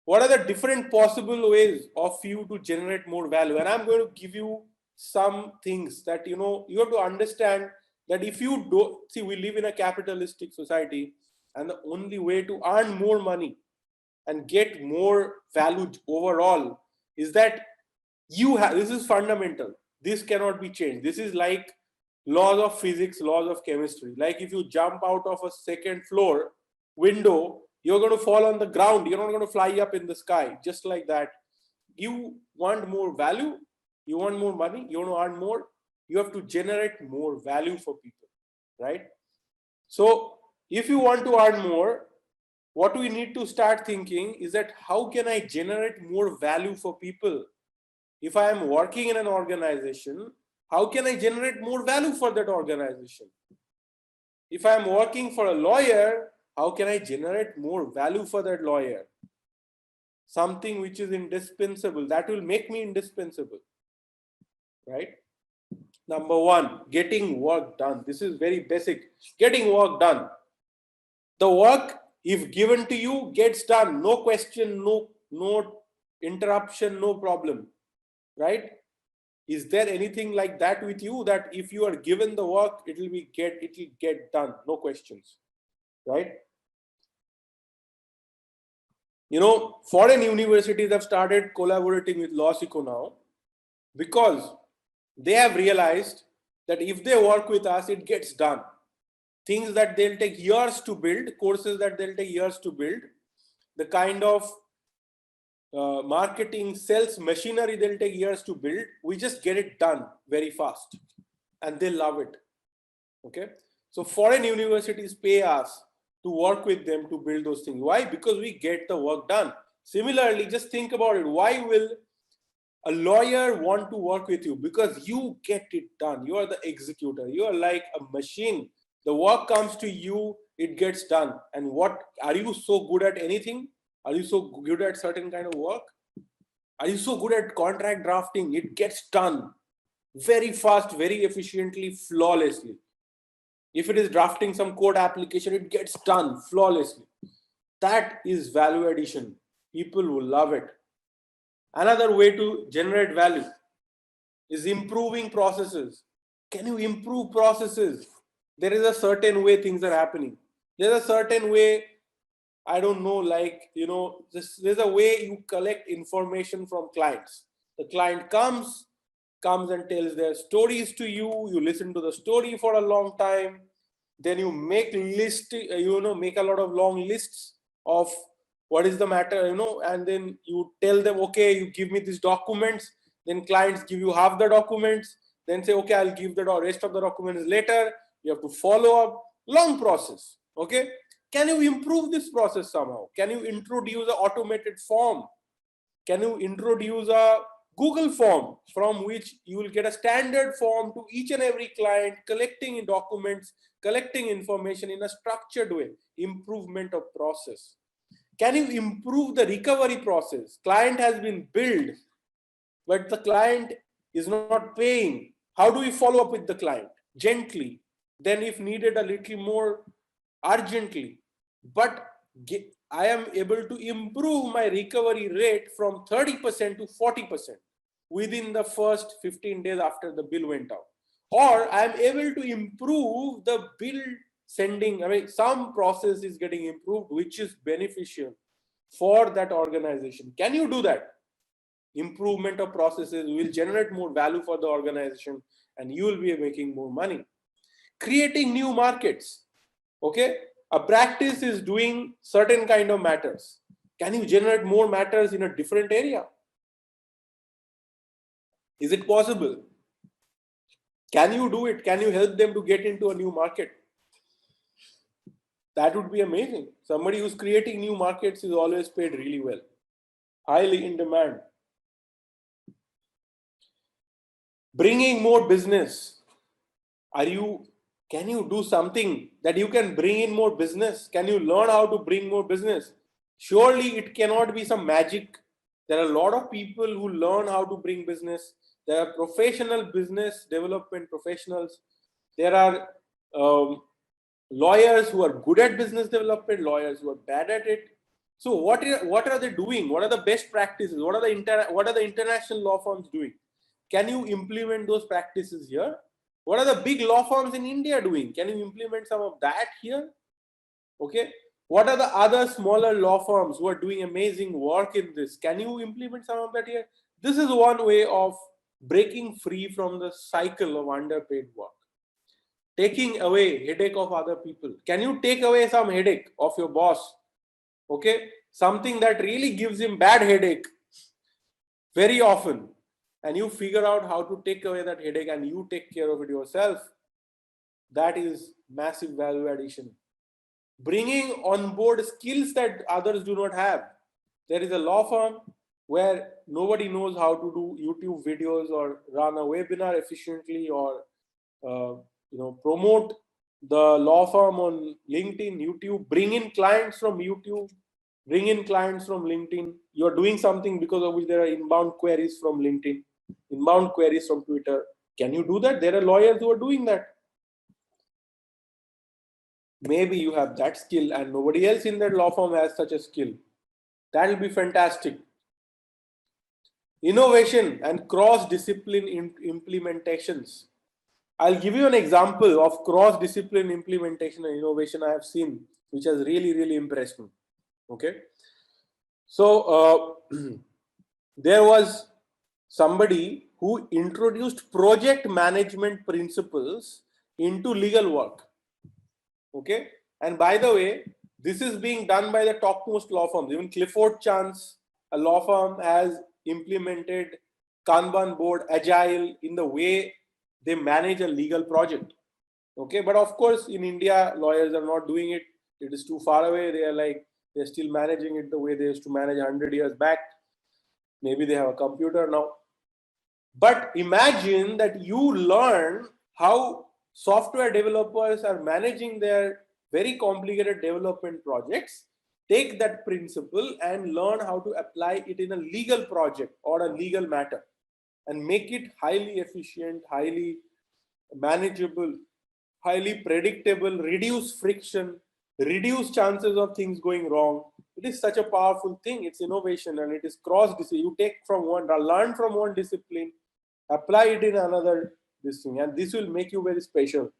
what are the different possible ways of you to generate more value? And I'm going to give you some things that, you have to understand that if you do, see, we live in a capitalistic society, and the only way to earn more money and get more value overall is that you have, this is fundamental. This cannot be changed. This is like laws of physics, laws of chemistry. Like if you jump out of a second floor window, you're going to fall on the ground. You're not going to fly up in the sky. Just like that. You want more value, you want more money, you want to earn more, you have to generate more value for people, right? So if you want to earn more, what we need to start thinking is that how can I generate more value for people? If I am working in an organization, how can I generate more value for that organization? If I am working for a lawyer, how can I generate more value for that lawyer? Something which is indispensable, that will make me indispensable, right? Number one, getting work done. This is very basic. Getting work done. The work, if given to you, gets done. No question, no interruption, no problem, right? Is there anything like that with you, that if you are given the work, it will get done, no questions, right? Foreign universities have started collaborating with LawSikho now because they have realized that if they work with us, it gets done. Things that they'll take years to build, courses that they'll take years to build, the kind of marketing, sales machinery they'll take years to build, we just get it done very fast and they love it. Okay, so foreign universities pay us to work with them to build those things. Why? Because we get the work done. Similarly, just think about it. Why will a lawyer want to work with you? Because you get it done. You are the executor. You are like a machine. The work comes to you, it gets done. And what are you so good at? Anything? Are you so good at certain kind of work? Are you so good at contract drafting? It gets done very fast, very efficiently, flawlessly. If it is drafting some code application, it gets done flawlessly. That is value addition. People will love it. Another way to generate value is improving processes. Can you improve processes? There is a certain way things are happening. There's a certain way, I don't know, like, there's a way you collect information from clients. The client comes and tells their stories to you. You listen to the story for a long time. Then you make make a lot of long lists of what is the matter, and then you tell them, okay, you give me these documents. Then clients give you half the documents, then say, okay, I'll give the rest of the documents later. You have to follow up. Long process. Okay, can you improve this process somehow? Can you introduce an automated form? Can you introduce a Google form from which you will get a standard form to each and every client, collecting documents, collecting information in a structured way? Improvement of process. Can you improve the recovery process? Client has been billed, but the client is not paying. How do we follow up with the client? Gently. Then if needed, a little more urgently. But I am able to improve my recovery rate from 30% to 40% within the first 15 days after the bill went out. Or I am able to improve the bill sending. Some process is getting improved, which is beneficial for that organization. Can you do that? Improvement of processes will generate more value for the organization and you will be making more money. Creating new markets. Okay, a practice is doing certain kind of matters. Can you generate more matters in a different area? Is it possible? Can you do it? Can you help them to get into a new market? That would be amazing. Somebody who's creating new markets is always paid really well. Highly in demand. Bringing more business. Can you do something that you can bring in more business? Can you learn how to bring more business? Surely it cannot be some magic. There are a lot of people who learn how to bring business. There are professional business development professionals. There are lawyers who are good at business development, lawyers who are bad at it. So what are they doing? What are the best practices? What are the international law firms doing? Can you implement those practices here? What are the big law firms in India doing? Can you implement some of that here? Okay. What are the other smaller law firms who are doing amazing work in this? Can you implement some of that here? This is one way of breaking free from the cycle of underpaid work. Taking away headache of other people. Can you take away some headache of your boss? Okay, something that really gives him bad headache very often, and you figure out how to take away that headache and you take care of it yourself. That is massive value addition. Bringing on board skills that others do not have. There is a law firm where nobody knows how to do YouTube videos or run a webinar efficiently or promote the law firm on LinkedIn, YouTube, bring in clients from YouTube, bring in clients from LinkedIn. You're doing something because of which there are inbound queries from LinkedIn, inbound queries from Twitter. Can you do that? There are lawyers who are doing that. Maybe you have that skill and nobody else in that law firm has such a skill. That will be fantastic. Innovation and cross-discipline implementations. I'll give you an example of cross-discipline implementation and innovation I have seen, which has really, really impressed me. Okay. So there was somebody who introduced project management principles into legal work. Okay. And by the way, this is being done by the topmost law firms. Even 𝘂𝗽𝗀𝗀𝗃𝗃, a law firm, has implemented Kanban board agile in the way they manage a legal project. Okay, but of course in India lawyers are not doing it. It is too far away. They're still managing it the way they used to manage 100 years back. Maybe they have a computer now. But imagine that you learn how software developers are managing their very complicated development projects. Take that principle and learn how to apply it in a legal project or a legal matter and make it highly efficient, highly manageable, highly predictable, reduce friction, reduce chances of things going wrong. It is such a powerful thing. It's innovation and it is cross-discipline. You take from one, learn from one discipline, apply it in another this thing, and this will make you very special.